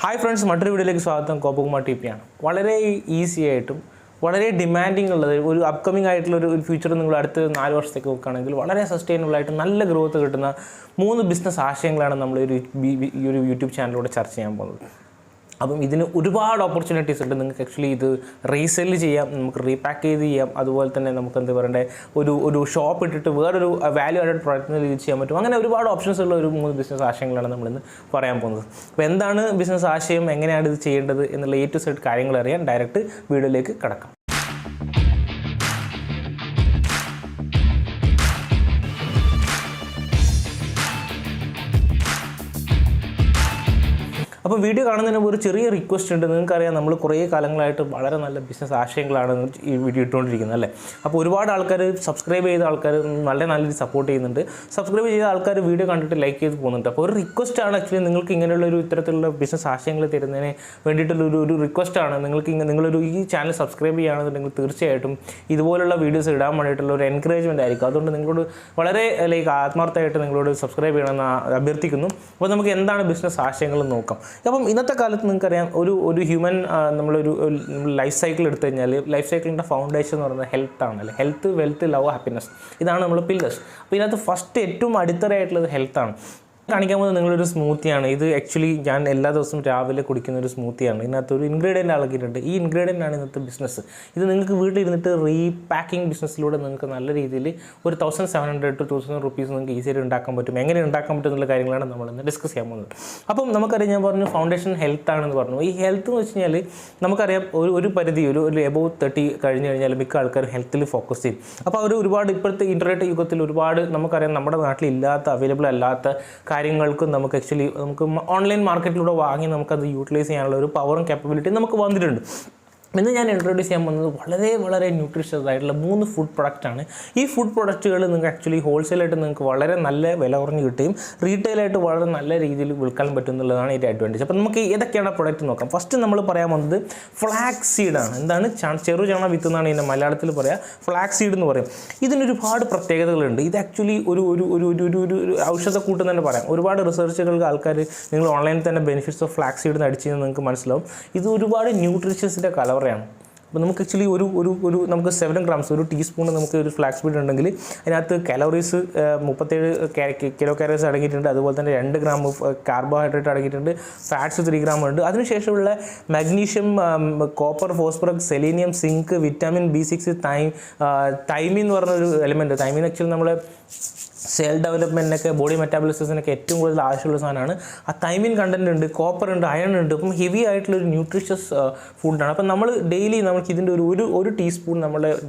Hi friends, മറ്റൊരു വീഡിയോയിലേക്ക് സ്വാഗതം. കോപ്പകുമാർ ടി പി ആണ്. വളരെ ഈസി ആയിട്ടും വളരെ ഡിമാൻഡിങ് ഉള്ളത് ഒരു അപ്കമിങ് ആയിട്ടുള്ള ഒരു ഫ്യൂച്ചർ നിങ്ങൾ അടുത്ത് 4 വർഷത്തേക്ക് നോക്കുകയാണെങ്കിൽ വളരെ സസ്റ്റൈനബിൾ ആയിട്ട് നല്ല ഗ്രോത്ത് കിട്ടുന്ന 3 ബിസിനസ് ആശയങ്ങളാണ് നമ്മൾ ഈ ഒരു യൂട്യൂബ് ചാനലിലൂടെ ചർച്ച ചെയ്യാൻ പോകുന്നത്. അപ്പം ഇതിന് ഒരുപാട് ഓപ്പർച്യൂണിറ്റീസ് ഉണ്ട്. നിങ്ങൾക്ക് ആക്ച്വലി ഇത് റീസെല് ചെയ്യാം, നമുക്ക് റീപാക്ക് ചെയ്ത് ചെയ്യാം, അതുപോലെ തന്നെ നമുക്ക് എന്താ പറയണ്ടേ ഒരു ഷോപ്പ് ഇട്ടിട്ട് വേറൊരു വാല്യൂ ആഡഡ് പ്രോഡക്റ്റിന് യൂസ് ചെയ്യാൻ പറ്റും. അങ്ങനെ ഒരുപാട് ഓപ്ഷൻസ് ഉള്ള ഒരു 3 ബിസിനസ് ആശയങ്ങളാണ് നമ്മളിന്ന് പറയാൻ പോകുന്നത്. അപ്പോൾ എന്താണ് ബിസിനസ് ആശയം, എങ്ങനെയാണ് ഇത് ചെയ്യേണ്ടത് എന്നുള്ള A to Z കാര്യങ്ങൾ അറിയാൻ ഡയറക്റ്റ് വീഡിയോയിലേക്ക് കടക്കാം. അപ്പോൾ വീഡിയോ കാണുന്നതിന് ഒരു ചെറിയ റിക്വസ്റ്റ് ഉണ്ട്. നിങ്ങൾക്കറിയാം, നമ്മൾ കുറേ കാലങ്ങളായിട്ട് വളരെ നല്ല ബിസിനസ് ആശയങ്ങളാണ് ഈ വീഡിയോ ഇട്ടുകൊണ്ടിരിക്കുന്നത് അല്ലേ. അപ്പോൾ ഒരുപാട് ആൾക്കാർ സബ്സ്ക്രൈബ് ചെയ്ത ആൾക്കാർ നല്ല രീതിയിൽ സപ്പോർട്ട് ചെയ്യുന്നുണ്ട്. സബ്സ്ക്രൈബ് ചെയ്ത ആൾക്കാർ വീഡിയോ കണ്ടിട്ട് ലൈക്ക് ചെയ്ത് പോകുന്നുണ്ട്. അപ്പോൾ ഒരു റിക്വസ്റ്റാണ് ആക്ച്വലി നിങ്ങൾക്ക് ഇങ്ങനെയുള്ള ഇത്തരത്തിലുള്ള ബിസിനസ് ആശയങ്ങൾ തരുന്നതിന് വേണ്ടിയിട്ടുള്ള ഒരു റിക്വസ്റ്റാണ്. നിങ്ങളൊരു ഈ ചാനൽ സബ്സ്ക്രൈബ് ചെയ്യുകയാണെന്നുണ്ടെങ്കിൽ തീർച്ചയായിട്ടും ഇതുപോലുള്ള വീഡിയോസ് ഇടാൻ വേണ്ടിയിട്ടുള്ള ഒരു എൻകറേജ്മെൻ്റ് ആയിരിക്കും. അതുകൊണ്ട് നിങ്ങളോട് വളരെ ആത്മാർത്ഥമായിട്ട് നിങ്ങളോട് സബ്സ്ക്രൈബ് ചെയ്യണമെന്ന് അഭ്യർത്ഥിക്കുന്നു. അപ്പോൾ നമുക്ക് എന്താണ് ബിസിനസ് ആശയങ്ങൾ നോക്കാം. അപ്പം ഇന്നത്തെ കാലത്ത് നിങ്ങൾക്കറിയാം, ഒരു ഹ്യൂമൻ നമ്മളൊരു ലൈഫ് സൈക്കിൾ എടുത്തു കഴിഞ്ഞാൽ ലൈഫ് സൈക്കിളിൻ്റെ ഫൗണ്ടേഷൻ എന്ന് പറയുന്നത് ഹെൽത്ത് ആണല്ലേ. ഹെൽത്ത്, വെൽത്ത്, ലവ്, ഹാപ്പിനെസ്, ഇതാണ് നമ്മൾ പില്ലേഴ്സ്. അപ്പോൾ ഇതിനകത്ത് ഫസ്റ്റ് ഏറ്റവും അടിത്തറയായിട്ടുള്ളത് ഹെൽത്താണ്. കാണിക്കാൻ പോകുന്നത് നിങ്ങളൊരു സ്മൂത്തിയാണ്. ഇത് ആക്ച്വലി ഞാൻ എല്ലാ ദിവസവും രാവിലെ കുടിക്കുന്ന ഒരു സ്മൂത്തിയാണ്. ഇതിനകത്ത് ഒരു ഇൻഗ്രീഡിയൻ്റ് അളക്കിയിട്ടുണ്ട്. ഈ ഇൻഗ്രീഡിയൻ്റ് ആണ് ഇന്നത്തെ ബിസിനസ്. ഇത് നിങ്ങൾക്ക് വീട്ടിലിരുന്നിട്ട് റീപാക്കിംഗ് ബിസിനസ്സിലൂടെ നിങ്ങൾക്ക് നല്ല രീതിയിൽ ഒരു 1700 to 2000 rupees നിങ്ങൾക്ക് ഈസിയായിട്ട് ഉണ്ടാക്കാൻ പറ്റും. എങ്ങനെ ഉണ്ടാക്കാൻ പറ്റും എന്നുള്ള കാര്യങ്ങളാണ് നമ്മളിന്ന് ഡിസ്കസ് ചെയ്യാൻ പോകുന്നത്. അപ്പം നമുക്കറിയാം, ഞാൻ പറഞ്ഞു ഫൗണ്ടേഷൻ ഹെൽത്ത് ആണെന്ന് പറഞ്ഞു. ഈ ഹെൽത്ത് എന്ന് വെച്ച് കഴിഞ്ഞാൽ നമുക്കറിയാം ഒരു പരിധി ഒരു എബോവ് 30 കഴിഞ്ഞ് കഴിഞ്ഞാൽ മിക്ക ആൾക്കാരും ഹെൽത്തിൽ ഫോക്കസ് ചെയ്യും. അപ്പോൾ അവർ ഒരുപാട് ഇപ്പോഴത്തെ ഇൻ്റർനെറ്റ് യുഗത്തിൽ ഒരുപാട് നമുക്കറിയാം നമ്മുടെ നാട്ടിൽ അവൈലബിൾ അല്ലാത്ത കാര്യങ്ങൾക്കും നമുക്ക് ഓൺലൈൻ മാർക്കറ്റിലൂടെ വാങ്ങി നമുക്കത് യൂട്ടിലൈസ് ചെയ്യാനുള്ള ഒരു പവറും കാപ്പബിലിറ്റിയും നമുക്ക് വന്നിട്ടുണ്ട്. ഇന്ന് ഞാൻ ഇൻട്രൊഡ്യൂസ് ചെയ്യാൻ പോകുന്നത് വളരെ ന്യൂട്രീഷ്യസ് ആയിട്ടുള്ള 3 ഫുഡ് പ്രൊഡക്റ്റാണ്. ഈ ഫുഡ് പ്രൊഡക്റ്റുകൾ നിങ്ങൾക്ക് ആക്ച്വലി ഹോൾസെയിലായിട്ട് നിങ്ങൾക്ക് വളരെ നല്ല വില കുറഞ്ഞ് കിട്ടുകയും റീറ്റെയിലായിട്ട് വളരെ നല്ല രീതിയിൽ വിൽക്കാൻ പറ്റും എന്നുള്ളതാണ് ഇതിൻ്റെ അഡ്വാൻറ്റേജ്. അപ്പോൾ നമുക്ക് ഏതൊക്കെയാണ് പ്രൊഡക്റ്റ് നോക്കാം. ഫസ്റ്റ് നമ്മൾ പറയാൻ പോകുന്നത് ഫ്ലാക്സ് സീഡാണ്. എന്താണ് ചെറുചണ വിത്ത് എന്നാണ് ഇതിൻ്റെ മലയാളത്തിൽ പറയുക. ഫ്ലാക്സ് സീഡ് എന്ന് പറയും. ഇതിനൊരുപാട് പ്രത്യേകതകളുണ്ട്. ഇത് ആക്ച്വലി ഒരു ഔഷധക്കൂട്ട് തന്നെ പറയാം. ഒരുപാട് റിസർച്ചുകൾക്ക് ആൾക്കാർ നിങ്ങൾ ഓൺലൈനിൽ തന്നെ ബെനിഫിറ്റ്സ് ഓഫ് ഫ്ലാക്സ് സീഡ് അടിച്ച് കഴിഞ്ഞാൽ നിങ്ങൾക്ക് മനസ്സിലാവും. ഇത് ഒരുപാട് ന്യൂട്രീഷ്യൻസിൻ്റെ കലവറയാണ്. അപ്പോൾ നമുക്ക് ആക്ച്വലി നമുക്ക് 7 grams ഒരു ടീസ്പൂൺ നമുക്ക് ഒരു ഫ്ലാക്സ് സീഡ് ഉണ്ടെങ്കിൽ അതിനകത്ത് കാലോറീസ് 37 കിലോ കാലറീസ് അടങ്ങിയിട്ടുണ്ട്. അതുപോലെ തന്നെ 2 gram കാർബോഹൈഡ്രേറ്റ് അടങ്ങിയിട്ടുണ്ട്. ഫാറ്റ്സ് 3 gram ഉണ്ട്. അതിനുശേഷമുള്ള magnesium, copper, phosphorus, selenium, zinc, vitamin B6, thiamine എന്ന് പറഞ്ഞൊരു എലിമെൻറ്റ്. തൈമിൻ ആക്ച്വലി നമ്മളെ സെൽ ഡെവലപ്മെൻറ്റിനൊക്കെ ബോഡി മെറ്റാബോളിസത്തിനൊക്കെ ഏറ്റവും കൂടുതൽ ആവശ്യമുള്ള സാധനമാണ്. ആ തൈമിൻ കണ്ടൻറ്റ് ഉണ്ട്, കോപ്പർ ഉണ്ട്, അയൺ ഉണ്ട്. അപ്പം ഹെവി ആയിട്ടുള്ളൊരു ന്യൂട്രീഷ്യസ് ഫുഡാണ്. അപ്പം നമ്മൾ ഡെയിലി നമുക്ക് ഇതിൻ്റെ ഒരു ടീസ്പൂൺ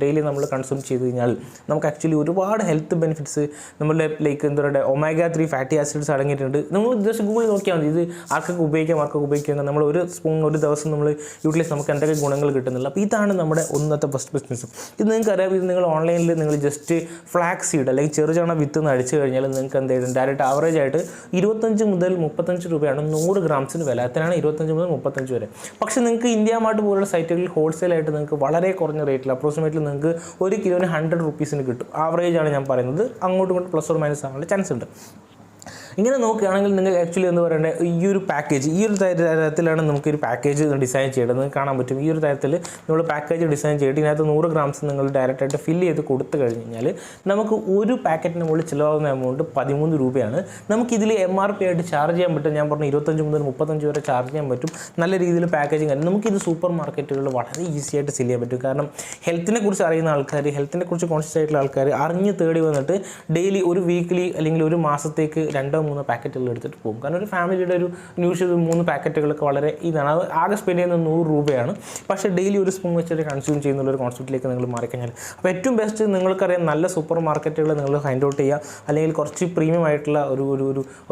ഡെയിലി നമ്മൾ കൺസ്യൂം ചെയ്ത് കഴിഞ്ഞാൽ നമുക്ക് ആക്ച്വലി ഒരുപാട് ഹെൽത്ത് ബെനിഫിറ്റ്സ് നമ്മളുടെ എന്താ പറയുക omega 3 ഫാറ്റി ആസിഡ്സ് അടങ്ങിയിട്ടുണ്ട്. നമ്മൾ ജസ്റ്റ് ഗൂഗിൾ നോക്കിയാൽ മതി. ഇത് ആർക്കൊക്കെ ഉപയോഗിക്കാം. നമ്മൾ ഒരു സ്പൂൺ ഒരു ദിവസം നമ്മൾ യൂട്ടിലൈസ് നമുക്ക് എന്തൊക്കെ ഗുണങ്ങൾ കിട്ടുന്നില്ല. അപ്പോൾ ഇതാണ് നമ്മുടെ ഒന്നത്തെ ഫസ്റ്റ് ബിസിനസ്. ഇത് നിങ്ങൾക്ക് അറിയാം. ഇത് നിങ്ങൾ ഓൺലൈനിൽ നിങ്ങൾ ജസ്റ്റ് ഫ്ലാക്സ് സീഡ് അല്ലെങ്കിൽ ചെറുചണ വിത്ത് അടിച്ചു കഴിഞ്ഞാൽ നിങ്ങൾക്ക് എന്തായാലും ഡയറക്റ്റ് ആവറേജ് ആയിട്ട് 25 മുതൽ 35 രൂപയാണ് 100 ഗ്രാംസിന് വില. അത്രയാണ് 25 മുതൽ 35 വരെ. പക്ഷേ നിങ്ങൾക്ക് ഇന്ത്യ മാർട്ട് പോലുള്ള സൈറ്റുകളിൽ ഹോൾസെയിലായിട്ട് നിങ്ങൾക്ക് വളരെ കുറഞ്ഞ റേറ്റിൽ അപ്രോക്സിമേറ്റ്ലി നിങ്ങൾക്ക് 1 കിലോന് 100 rupees കിട്ടും. ആവറേജാണ് ഞാൻ പറയുന്നത്. അങ്ങോട്ടും ഇങ്ങോട്ടും പ്ലസ് ഓർ മൈനസ് ആവാനുള്ള ചാൻസ് ഉണ്ട്. ഇങ്ങനെ നോക്കുകയാണെങ്കിൽ നിങ്ങൾക്ക് ആക്ച്വലി എന്ന് പറയേണ്ടത് ഈ ഒരു തരത്തിലാണ് നമുക്കൊരു പാക്കേജ് ഡിസൈൻ ചെയ്യേണ്ടത്. നിങ്ങൾക്ക് കാണാൻ പറ്റും. ഈ ഒരു തരത്തിൽ നമ്മൾ പാക്കേജ് ഡിസൈൻ ചെയ്തിട്ട് ഇതിനകത്ത് 100 grams നിങ്ങൾ ഡയറക്റ്റായിട്ട് ഫില്ല് ചെയ്ത് കൊടുത്തു കഴിഞ്ഞാൽ നമുക്ക് ഒരു പാക്കറ്റിന് മുകളിൽ ചിലവാകുന്ന എമൗണ്ട് 13 രൂപയാണ്. നമുക്കിതിൽ MRP ആയിട്ട് ചാർജ് ചെയ്യാൻ പറ്റും. ഞാൻ പറഞ്ഞു 25 മുതൽ 35 വരെ ചാർജ് ചെയ്യാൻ പറ്റും. നല്ല രീതിയിൽ പാക്കേജിങ് കാര്യം നമുക്കിത് സൂപ്പർ മാർക്കറ്റുകളിൽ വളരെ ഈസി ആയിട്ട് സെല് ചെയ്യാൻ പറ്റും. കാരണം ഹെൽത്തിനെ കുറിച്ച് അറിയുന്ന ആൾക്കാർ, ഹെൽത്തിനെ കുറിച്ച് കോൺഷ്യസ് ആയിട്ടുള്ള ആൾക്കാർ അറിഞ്ഞ് തേടി വന്നിട്ട് ഡെയിലി ഒരു വീക്ക്ലി അല്ലെങ്കിൽ ഒരു മാസത്തേക്ക് 2-3 പാക്കറ്റുകൾ എടുത്തിട്ട് പോകും. കാരണം ഒരു ഫാമിലിയുടെ ഒരു ന്യൂഷ്വൽ 3 പാക്കറ്റുകളൊക്കെ വളരെ ഇതാണ്. ആകെ സ്പെൻഡ് ചെയ്യുന്നത് 100 രൂപയാണ്. പക്ഷേ ഡെയിലി ഒരു സ്പൂൺ വെച്ചിട്ട് കൺസ്യൂം ചെയ്യുന്നുള്ളൊരു കോൺസെപ്റ്റിലേക്ക് നിങ്ങൾ മാറിക്കഴിഞ്ഞാൽ അപ്പോൾ ഏറ്റവും ബെസ്റ്റ് നിങ്ങൾക്കറിയാം നല്ല സൂപ്പർ മാർക്കറ്റുകൾ നിങ്ങൾ ഫൈൻഡ് ഔട്ട് ചെയ്യുക. അല്ലെങ്കിൽ കുറച്ച് പ്രീമിയം ആയിട്ടുള്ള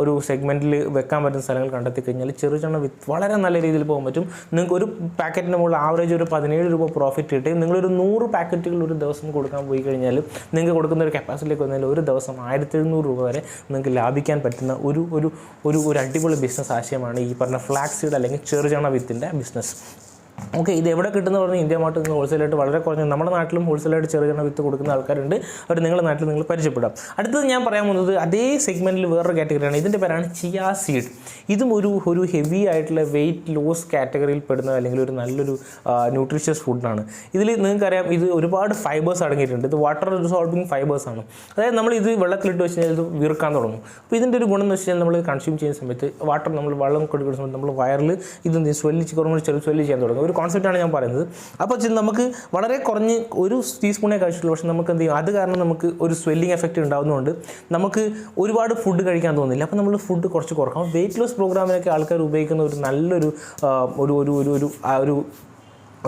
ഒരു സെഗ്മെൻറ്റിൽ വെക്കാൻ പറ്റുന്ന സ്ഥലങ്ങൾ കണ്ടെത്തി കഴിഞ്ഞാൽ ചെറുചണ വിത്ത് വളരെ നല്ല രീതിയിൽ പോകാൻ പറ്റും. നിങ്ങൾക്ക് ഒരു പാക്കറ്റിന് മുകളിൽ ആവറേജ് ഒരു 17 രൂപ പ്രോഫിറ്റ് കിട്ടി. നിങ്ങളൊരു 100 പാക്കറ്റുകൾ ഒരു ദിവസം കൊടുക്കാൻ പോയി കഴിഞ്ഞാൽ നിങ്ങൾക്ക് കൊടുക്കുന്ന ഒരു കപ്പാസിറ്റിയിലേക്ക് വന്നാൽ ഒരു ദിവസം 1700 രൂപ വരെ നിങ്ങൾക്ക് ലാഭിക്കാൻ പറ്റുന്ന ഒരു അടിപൊളി ബിസിനസ് ആശയമാണ് ഈ പറഞ്ഞ ഫ്ലാക്സ് സീഡ് അല്ലെങ്കിൽ ചെറുചണ വിത്തിൻ്റെ ബിസിനസ്. ഓക്കെ, ഇത് എവിടെ കിട്ടുന്ന പറഞ്ഞാൽ ഇന്ത്യ മാർട്ട് നിങ്ങൾ ഹോൾസെയിലായിട്ട് വളരെ കുറഞ്ഞ നമ്മുടെ നാട്ടിലും ഹോൾസെയിലായിട്ട് ചെറിയ വിത്ത് കൊടുക്കുന്ന ആൾക്കാരുണ്ട്. അവർ നിങ്ങളുടെ നാട്ടിൽ നിങ്ങൾ പരിചയപ്പെടാം. അടുത്തത് ഞാൻ പറയാൻ പോകുന്നത് അതേ സെഗ്മെൻറ്റിൽ വേറൊരു കാറ്റഗറിയാണ്. ഇതിൻ്റെ പേരാണ് ചിയ സീഡ്. ഇതും ഒരു ഹെവി ആയിട്ടുള്ള വെയിറ്റ് ലോസ് കാറ്റഗറിയിൽ പെടുന്ന അല്ലെങ്കിൽ ഒരു നല്ലൊരു ന്യൂട്രീഷ്യസ് ഫുഡാണ്. ഇതിൽ നിങ്ങൾക്കറിയാം ഇത് ഒരുപാട് ഫൈബേഴ്സ് അടങ്ങിയിട്ടുണ്ട്. ഇത് വാട്ടർ റിസോൾവിങ് ഫൈബേഴ്സാണ്. അതായത് നമ്മൾ ഇത് വെള്ളത്തിലിട്ട് വെച്ച് കഴിഞ്ഞാൽ ഇത് വീർക്കാൻ തുടങ്ങും. അപ്പോൾ ഇതിൻ്റെ ഒരു ഗുണം എന്ന് വെച്ച് കഴിഞ്ഞാൽ നമ്മൾ കൺസ്യൂം ചെയ്യുന്ന സമയത്ത് വാട്ടർ നമ്മൾ വെള്ളം കൊടുക്കുന്ന സമയത്ത് നമ്മൾ വയറിൽ ഇത് കുറഞ്ഞ് സ്വെല്ല് ചെയ്യാൻ തുടങ്ങും. ഒരു കോൺസെപ്റ്റാണ് ഞാൻ പറയുന്നത്. അപ്പോൾ നമുക്ക് വളരെ കുറഞ്ഞ് ഒരു ടീസ്പൂണേ കഴിച്ചിട്ടുള്ളൂ, പക്ഷേ നമുക്ക് എന്ത് ചെയ്യും, അത് കാരണം നമുക്ക് ഒരു സ്വെല്ലിങ് എഫക്റ്റ് ഉണ്ടാകുന്നതുകൊണ്ട് നമുക്ക് ഒരുപാട് ഫുഡ് കഴിക്കാൻ തോന്നില്ല. അപ്പോൾ നമ്മൾ ഫുഡ് കുറച്ച് കുറക്കാം. വെയിറ്റ് ലോസ് പ്രോഗ്രാമിനൊക്കെ ആൾക്കാർ ഉപയോഗിക്കുന്ന ഒരു നല്ലൊരു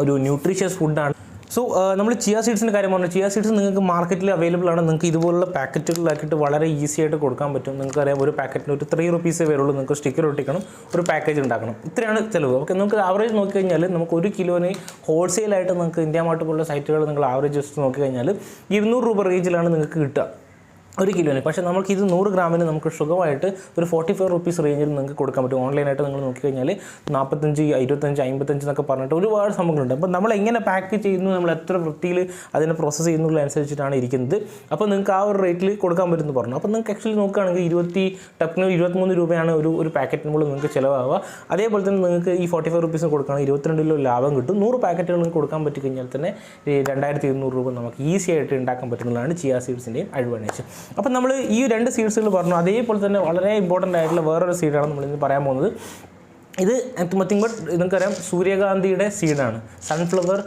ഒരു ന്യൂട്രീഷ്യസ് ഫുഡാണ്. സോ നമ്മൾ ചിയ സീഡ്സിൻ്റെ കാര്യം പറഞ്ഞു. ചിയ സീഡ്സ് നിങ്ങൾക്ക് മാർക്കറ്റിൽ അവൈലബിൾ ആണ്. നിങ്ങൾക്ക് ഇതുപോലുള്ള പാക്കറ്റുകളിലാക്കിയിട്ട് വളരെ ഈസി ആയിട്ട് കൊടുക്കാൻ പറ്റും. നിങ്ങൾക്കറിയാം ഒരു പാക്കറ്റിന് ഒരു 3 rupees വരുള്ളൂ. നിങ്ങൾക്ക് സ്റ്റിക്കർ ഒട്ടിക്കണം, ഒരു പാക്കേജ് ഉണ്ടാക്കണം, ഇത്രയാണ് ചിലവ്. ഓക്കെ, നമുക്ക് ആവറേജ് നോക്കിക്കഴിഞ്ഞാൽ നമുക്ക് 1 കിലോന് ഹോൾസെയിലായിട്ട് നിങ്ങൾക്ക് ഇന്ത്യ മാർട്ട് പോലുള്ള സൈറ്റുകൾ നിങ്ങൾ ആവറേജ് ജസ്റ്റ് നോക്കിക്കഴിഞ്ഞാൽ 200 രൂപ റേഞ്ചിലാണ് നിങ്ങൾക്ക് കിട്ടുക 1 കിലോന്. പക്ഷേ നമുക്ക് ഇത് 100 ഗ്രാമിന് നമുക്ക് സുഖമായിട്ട് ഒരു 45 rupees റേഞ്ചിൽ നിങ്ങൾക്ക് കൊടുക്കാൻ പറ്റും. ഓൺലൈനായിട്ട് നിങ്ങൾ നോക്കിക്കഴിഞ്ഞാൽ 45, 25, 55 എന്നൊക്കെ പറഞ്ഞിട്ട് ഒരുപാട് സംഭവങ്ങളുണ്ട്. അപ്പോൾ നമ്മൾ എങ്ങനെ പാക്ക് ചെയ്യുന്നു, നമ്മൾ എത്ര വൃത്തിയിൽ അതിനെ പ്രോസസ്സ് ചെയ്യുന്നുള്ള അനുസരിച്ചിട്ടാണ് ഇരിക്കുന്നത്. അപ്പോൾ നിങ്ങൾക്ക് ആ ഒരു റേറ്റിൽ കൊടുക്കാൻ പറ്റുമെന്ന് പറഞ്ഞു. അപ്പോൾ നിങ്ങൾക്ക് ആക്ച്വലി നോക്കുകയാണെങ്കിൽ 23 രൂപയാണ് ഒരു പാക്കറ്റിന് മുകളിൽ നിങ്ങൾക്ക് ചിലവാകുക. അതേപോലെ തന്നെ നിങ്ങൾക്ക് ഈ 45 rupees കൊടുക്കുകയാണെങ്കിൽ 22 കിലോ ലാഭം കിട്ടും. 100 പാക്കറ്റുകൾ നിങ്ങൾക്ക് കൊടുക്കാൻ പറ്റിക്കഴിഞ്ഞാൽ തന്നെ 2200 രൂപ നമുക്ക് ഈസി ആയിട്ട് ഉണ്ടാക്കാൻ പറ്റുന്നതാണ് ചിയ സീഡ്സിൻ്റെയും അഡ്വാൻറ്റേജ്. അപ്പം നമ്മൾ ഈ 2 സീഡ്സുകൾ പറഞ്ഞു. അതേപോലെ തന്നെ വളരെ ഇമ്പോർട്ടൻ്റ് ആയിട്ടുള്ള വേറൊരു സീഡാണ് നമ്മളിന്ന് പറയാൻ പോകുന്നത്. ഇത് നിങ്ങൾക്കറിയാം സൂര്യകാന്തിയുടെ സീഡാണ്, സൺഫ്ലവർ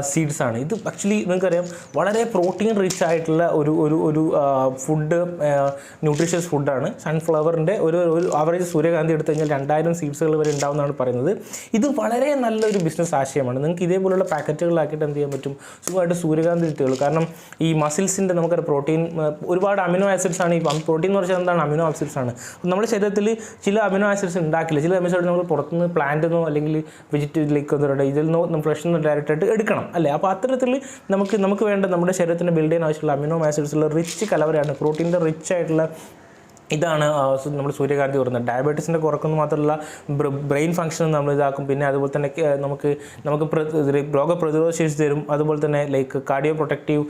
സീഡ്സ് ആണ്. ഇത് ആക്ച്വലി നിങ്ങൾക്കറിയാം വളരെ പ്രോട്ടീൻ റിച്ച് ആയിട്ടുള്ള ഒരു ഫുഡ്, ന്യൂട്രീഷ്യസ് ഫുഡാണ്. സൺഫ്ലവറിൻ്റെ ഒരു ആവറേജ് സൂര്യകാന്തി എടുത്തു കഴിഞ്ഞാൽ 2000 സീഡ്സുകൾ വരെ ഉണ്ടാവുമെന്നാണ് പറയുന്നത്. ഇത് വളരെ നല്ലൊരു ബിസിനസ് ആശയമാണ്. നിങ്ങൾക്ക് ഇതേപോലുള്ള പാക്കറ്റുകളിലാക്കിയിട്ട് എന്ത് ചെയ്യാൻ പറ്റും, സുഖമായിട്ട് സൂര്യകാന്തി എടുത്തുള്ളൂ. കാരണം ഈ മസിൽസിൻ്റെ നമുക്കൊരു പ്രോട്ടീൻ, ഒരുപാട് അമിനോ ആസിഡ്സ് ആണ്. ഈ പ്രോട്ടീൻ എന്ന് വെച്ചാൽ എന്താണ്, അമിനോ ആസിഡ്സ് ആണ്. നമ്മുടെ ശരീരത്തിൽ ചില അമിനോ ആസിഡ്സ് ഉണ്ടാക്കില്ല. ചില അമിനോ ആസിഡ് നമ്മൾ പുറത്തുനിന്ന് പ്ലാന്റിൽ അല്ലെങ്കിൽ വെജിറ്റബിളിലേക്ക് ഇതിൽ നിന്നോ ഫ്രഷിൽ നിന്ന് ഡയറക്റ്റായിട്ട് എടുക്കണം അല്ലേ. അപ്പോൾ അത്തരത്തിൽ നമുക്ക് വേണ്ട നമ്മുടെ ശരീരത്തിന് ബിൽഡ് ചെയ്യാൻ ആവശ്യമുള്ള അമിനോ ആസിഡ്സുള്ള റിച്ച് കലവറയാണ്, പ്രോട്ടീൻ്റെ റിച്ച് ആയിട്ടുള്ള ഇതാണ് നമ്മൾ സൂര്യകാന്തി പറയുന്നത്. ഡയബറ്റീസിൻ്റെ കുറക്കുന്നു മാത്രമല്ല ബ്രെയിൻ ഫംഗ്ഷൻ നമ്മൾ ഇതാക്കും. പിന്നെ അതുപോലെ തന്നെ നമുക്ക് രോഗപ്രതിരോധ ശേഷി തരും. അതുപോലെ തന്നെ ലൈക്ക് കാർഡിയോ പ്രൊട്ടക്റ്റീവ്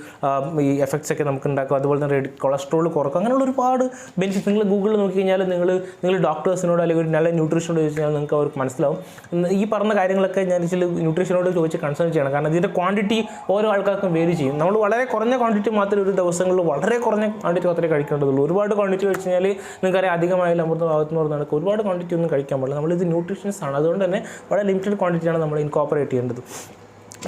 ഈ എഫക്ട്സ് ഒക്കെ നമുക്ക് ഉണ്ടാക്കും. അതുപോലെ തന്നെ കൊളസ്ട്രോൾ കുറക്കും. അങ്ങനെയുള്ള ഒരുപാട് ബെനിഫിറ്റ്സ്. നിങ്ങൾ ഗൂഗിളിൽ നോക്കിക്കഴിഞ്ഞാൽ നിങ്ങൾ ഡോക്ടേഴ്സിനോട് അല്ലെങ്കിൽ ഒരു നല്ല ന്യൂട്രീഷനോട് ചോദിച്ചാൽ നിങ്ങൾക്ക് അവർക്ക് മനസ്സിലാവും. ഈ പറഞ്ഞ കാര്യങ്ങളൊക്കെ ഞാൻ ചില ന്യൂട്രീഷനോട് ചോദിച്ച് കൺസേൺ ചെയ്യണം. കാരണം ഇതിൻ്റെ ക്വാണ്ടിറ്റി ഓരോ ആൾക്കാർക്കും വേരി ചെയ്യും. നമ്മൾ വളരെ കുറഞ്ഞ ക്വാണ്ടിറ്റി മാത്രമേ ഒരു ദിവസങ്ങളിൽ വളരെ കുറഞ്ഞ ക്വാണ്ടിറ്റി മാത്രമേ കഴിക്കേണ്ടതുള്ളൂ. ഒരുപാട് ക്വാണ്ടിറ്റി കഴിച്ച് കഴിഞ്ഞാൽ നിങ്ങൾക്കറിയാം അധികമായാലും അമൃതഭാഗത്ത് പറഞ്ഞാൽ ഒരുപാട് ക്വാണ്ടിറ്റി ഒന്നും കഴിക്കാൻ പാടില്ല. നമ്മളിത് ന്യൂട്രീഷ്യൻസ് ആണ്, അതുകൊണ്ട് തന്നെ വളരെ ലിമിറ്റഡ് ക്വാണ്ടിറ്റിയാണ് നമ്മൾ ഇൻകോപ്പറേറ്റ് ചെയ്യേണ്ടത്.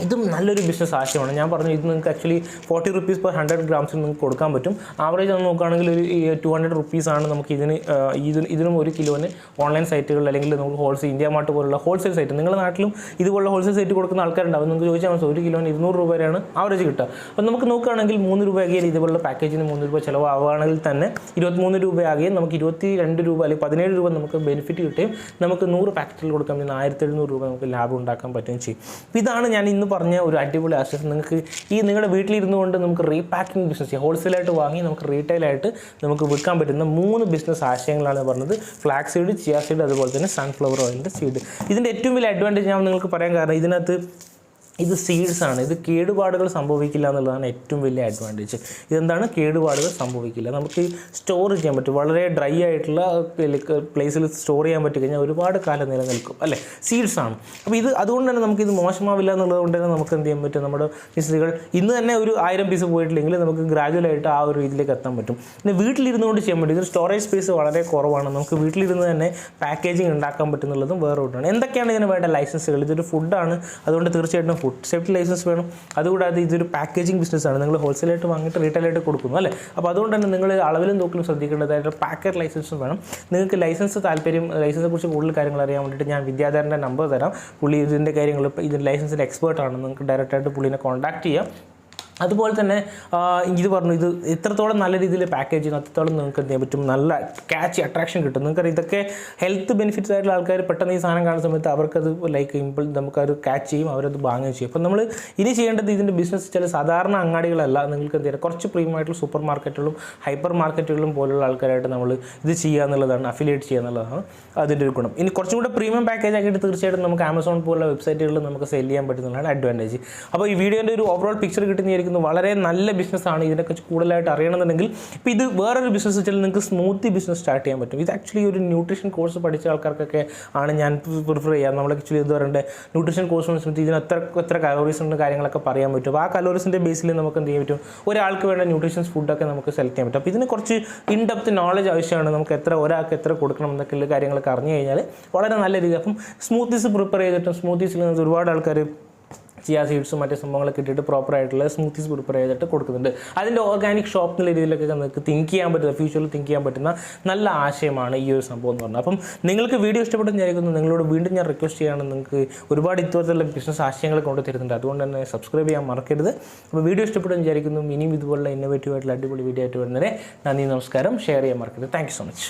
ഇതും നല്ലൊരു ബിസിനസ് ആശയമാണ്. ഞാൻ പറഞ്ഞു ഇത് നിങ്ങൾക്ക് ആക്ച്വലി 40 rupees per 100 grams നിങ്ങൾക്ക് കൊടുക്കാൻ പറ്റും. ആവറേജ് ഒന്ന് നോക്കുകയാണെങ്കിൽ ഒരു 200 rupees ആണ് നമുക്ക് ഇതിനും 1 കിലോന് ഓൺലൈൻ സൈറ്റുകളിൽ അല്ലെങ്കിൽ നമുക്ക് ഇന്ത്യ മാർട്ട് പോലുള്ള ഹോൾസെയിൽ സൈറ്റ്, നിങ്ങളുടെ നാട്ടിലും ഇതുപോലുള്ള ഹോൾസെയിൽ സൈറ്റ് കൊടുക്കുന്ന ആൾക്കാരുണ്ടാവും. നിങ്ങൾക്ക് ചോദിച്ചാൽ മനസ്സിലാവും 1 കിലോന് 200 രൂപ വരെയാണ് ആവറേജ് കിട്ടുക. അപ്പോൾ നമുക്ക് നോക്കുകയാണെങ്കിൽ 3 രൂപയാകിയാൽ ഇതുപോലുള്ള പാക്കേജിന് 3 രൂപ ചിലവാകുകയാണെങ്കിൽ തന്നെ 23 രൂപയാകിയാൽ നമുക്ക് 22 രൂപ അല്ലെങ്കിൽ 17 രൂപ നമുക്ക് ബെനിഫിറ്റ് കിട്ടുകയും നമുക്ക് 100 പാക്കറ്റുകൾ കൊടുക്കാൻ പറ്റുന്ന 1700 രൂപ നമുക്ക് ലാഭം ഉണ്ടാക്കാൻ പറ്റുകയും ചെയ്യും. ഇതാണ് ഞാൻ ഇന്ന് പറഞ്ഞ ഒരു അടിപൊളി ആശയം. നിങ്ങൾക്ക് നിങ്ങളുടെ വീട്ടിലിരുന്നു കൊണ്ട് നമുക്ക് റീപാക്കിംഗ് ബിസിനസ് ചെയ്യാം. ഹോൾസെയിലായിട്ട് വാങ്ങി നമുക്ക് റീറ്റെയിലായിട്ട് നമുക്ക് വിൽക്കാൻ പറ്റുന്ന 3 ബിസിനസ് ആശയങ്ങളാണ് പറഞ്ഞത്. ഫ്ലാക്സ് സീഡ്, ചിയ സീഡ്, അതുപോലെ തന്നെ സൺഫ്ലവർ ഓയിലിൻ്റെ സീഡ്. ഇതിൻ്റെ ഏറ്റവും വലിയ അഡ്വാൻറ്റേജ് ഞാൻ നിങ്ങൾക്ക് പറയാൻ കാരണം ഇതിനകത്ത് ഇത് സീഡ്സ് ആണ്. ഇത് കേടുപാടുകൾ സംഭവിക്കില്ല എന്നുള്ളതാണ് ഏറ്റവും വലിയ അഡ്വാൻറ്റേജ്. ഇതെന്താണ്, കേടുപാടുകൾ സംഭവിക്കില്ല. നമുക്ക് സ്റ്റോർ ചെയ്യാൻ പറ്റും. വളരെ ഡ്രൈ ആയിട്ടുള്ള പ്ലേസിൽ സ്റ്റോർ ചെയ്യാൻ പറ്റി കഴിഞ്ഞാൽ ഒരുപാട് കാലം നിലനിൽക്കും അല്ലേ. സീഡ്സ് ആണ്. അപ്പോൾ അതുകൊണ്ട് തന്നെ നമുക്കിത് മോശമാവില്ല എന്നുള്ളത് കൊണ്ട് തന്നെ നമുക്ക് എന്ത് ചെയ്യാൻ പറ്റും, നമ്മുടെ ബിസിനസ്സുകൾ ഇന്ന് തന്നെ ഒരു 1000 പീസ് പോയിട്ടില്ലെങ്കിൽ നമുക്ക് ഗ്രാജുവലായിട്ട് ആ ഒരു രീതിയിലേക്ക് എത്താൻ പറ്റും. പിന്നെ വീട്ടിലിരുന്നുകൊണ്ട് ചെയ്യാൻ പറ്റും. ഇതിന് സ്റ്റോറേജ് സ്പേസ് വളരെ കുറവാണ്. നമുക്ക് വീട്ടിലിരുന്ന് തന്നെ പാക്കേജിങ് ഉണ്ടാക്കാൻ പറ്റുന്നുള്ളതും വേറെ ഒന്നാണ്. എന്തൊക്കെയാണ് ഇതിന് വേണ്ട ലൈസൻസുകൾ? ഇതൊരു ഫുഡാണ്, അതുകൊണ്ട് തീർച്ചയായിട്ടും ഫുഡ് സേഫ്റ്റി ലൈസൻസ് വേണം. അതുകൂടാതെ ഇതൊരു പാക്കേജിങ് ബിസിനസ്സാണ്. നിങ്ങൾ ഹോൾസെയിലായിട്ട് വാങ്ങിയിട്ട് റീറ്റെയിലായിട്ട് കൊടുക്കുന്നു അല്ലേ. അപ്പോൾ അതുകൊണ്ട് തന്നെ നിങ്ങൾ അളവിലും തൂക്കിലും ശ്രദ്ധിക്കേണ്ടതായിട്ട് പാക്കർ ലൈസൻസും വേണം. നിങ്ങൾക്ക് ലൈസൻസിനെ കുറിച്ച് കൂടുതൽ കാര്യങ്ങൾ അറിയാൻ വേണ്ടിയിട്ട് ഞാൻ വിദ്യാധരൻ്റെ നമ്പർ തരാം. പുള്ളി ഇതിൻ്റെ കാര്യങ്ങൾ ഇതിൻ്റെ ലൈസൻസിൻ്റെ എക്സ്പേർട്ടാണ്. നിങ്ങൾക്ക് ഡയറക്റ്റായിട്ട് പുള്ളിനെ കോൺടാക്ട് ചെയ്യാം. അതുപോലെ തന്നെ ഇത് പറഞ്ഞു, ഇത് എത്രത്തോളം നല്ല രീതിയിൽ പാക്കേജ് ചെയ്യുന്നു അത്രത്തോളം നിങ്ങൾക്ക് എന്ത് ചെയ്യാൻ പറ്റും, നല്ല ക്യാച്ച് അട്രാക്ഷൻ കിട്ടും. നിങ്ങൾക്കറിയാം ഇതൊക്കെ ഹെൽത്ത് ബെനിഫിറ്റ്സ് ആയിട്ടുള്ള ആൾക്കാർ പെട്ടെന്ന് ഈ സാധനം കാണുന്ന സമയത്ത് അവർക്കത് ലൈക്ക് നമുക്കത് ക്യാച്ച് ചെയ്യും, അവരത് വാങ്ങുകയും ചെയ്യും. അപ്പം നമ്മൾ ഇനി ചെയ്യേണ്ടത് ഇതിൻ്റെ ബിസിനസ് ചില സാധാരണ അങ്ങാടികളല്ല, നിങ്ങൾക്ക് എന്ത് ചെയ്യുക കുറച്ച് പ്രീമിയം ആയിട്ടുള്ള സൂപ്പർ മാർക്കറ്റുകളും ഹൈപ്പർ മാർക്കറ്റുകളും പോലുള്ള ആൾക്കാരായിട്ട് നമ്മൾ ഇത് ചെയ്യുക എന്നുള്ളതാണ്, അഫിലിയേറ്റ് ചെയ്യുക എന്നുള്ളതാണ് അതിൻ്റെ ഒരു ഗുണം. ഇനി കുറച്ചും കൂടെ പ്രീമിയം പാക്കേജ് ആക്കിയിട്ട് തീർച്ചയായിട്ടും നമുക്ക് ആമസോൺ പോലുള്ള വെബ്സൈറ്റുകളിൽ നമുക്ക് സെല് ചെയ്യാൻ പറ്റുന്നതാണ് അഡ്വാൻറ്റേജ്. അപ്പോൾ ഈ വീഡിയോൻ്റെ ഒരു ഓവറോൾ പിക്ചർ കിട്ടുന്നതായിരിക്കും. വളരെ നല്ല ബിസിനസ്സാണ്. ഇതിനെക്കുറിച്ച് കൂടുതലായിട്ട് അറിയണമെന്നുണ്ടെങ്കിൽ ഇപ്പോൾ ഇത് വേറൊരു ബിസിനസ് വെച്ചാൽ നിങ്ങൾക്ക് സ്മൂത്തി ബിസിനസ് സ്റ്റാർട്ട് ചെയ്യാൻ പറ്റും. ഇത് ആക്ച്വലി ഒരു ന്യൂട്രീഷൻ കോഴ്സ് പഠിച്ച ആൾക്കാർക്കൊക്കെ ആണ് ഞാൻ പ്രിഫർ ചെയ്യാം. നമ്മൾ ആക്ച്വലി ഇത് പറയേണ്ട ന്യൂട്രീഷൻ കോഴ്സ് സമയത്ത് ഇതിന് എത്ര കലോറീസ് ഉണ്ട് കാര്യങ്ങളൊക്കെ പറയാൻ പറ്റും. അപ്പോൾ ആ കലോറീസിൻ്റെ ബേസിൽ നമുക്ക് എന്ത് ചെയ്യാൻ പറ്റും, ഒരാൾക്ക് വേണ്ട ന്യൂട്രീഷൻസ് ഫുഡൊക്കെ നമുക്ക് സെലക്ട് ചെയ്യാൻ പറ്റും. അപ്പോൾ ഇതിന് കുറച്ച് ഇൻഡെപ്ത് നോളജ് ആവശ്യമാണ്. നമുക്ക് ഒരാൾക്ക് എത്ര കൊടുക്കണം എന്നൊക്കെയുള്ള കാര്യങ്ങളൊക്കെ അറിഞ്ഞു കഴിഞ്ഞാൽ വളരെ നല്ല രീതി. അപ്പം സ്മൂത്തീസ് പ്രിപ്പയർ ചെയ്തിട്ടും സ്മൂത്തീസിൽ ഒരുപാട് ആൾക്കാർ ചിയ സീഡ്സും മറ്റു സംഭവങ്ങളൊക്കെ ഇട്ടിട്ട് പ്രോപ്പറായിട്ടുള്ള സ്മൂത്തീസ് പ്രിപ്പയർ ചെയ്തിട്ട് കൊടുക്കുന്നുണ്ട്. അതിൻ്റെ ഓർഗാനിക് ഷോപ്പ് എന്നുള്ള രീതിയിലൊക്കെ നിങ്ങൾക്ക് തിങ്ക് ചെയ്യാൻ പറ്റുന്ന, ഫ്യൂച്ചറിൽ തിങ്ക് ചെയ്യാൻ പറ്റുന്ന നല്ല ആശയമാണ് ഈ ഒരു സംഭവം എന്ന് പറഞ്ഞാൽ. അപ്പം നിങ്ങൾക്ക് വീഡിയോ ഇഷ്ടപ്പെട്ടെന്ന് വിചാരിക്കുന്നു. നിങ്ങളോട് വീണ്ടും ഞാൻ റിക്വസ്റ്റ് ചെയ്യുകയാണ്, നിങ്ങൾക്ക് ഒരുപാട് ഇത്തരത്തിലുള്ള ബിസിനസ് ആശയങ്ങൾ കൊണ്ടുതരുന്നുണ്ട്. അതുകൊണ്ട് തന്നെ സബ്സ്ക്രൈബ് ചെയ്യാൻ മറക്കരുത്. അപ്പോൾ വീഡിയോ ഇഷ്ടപ്പെട്ടെന്ന് വിചാരിക്കുന്നു. ഇനിയും ഇതുപോലുള്ള ഇന്നോവേറ്റീവ് ആയിട്ടുള്ള അടിപൊളി വീഡിയോ ആയിട്ട് വരുന്നവരെ നന്ദി, നമസ്കാരം. ഷെയർ ചെയ്യാൻ മറക്കരുത്. Thank you so much.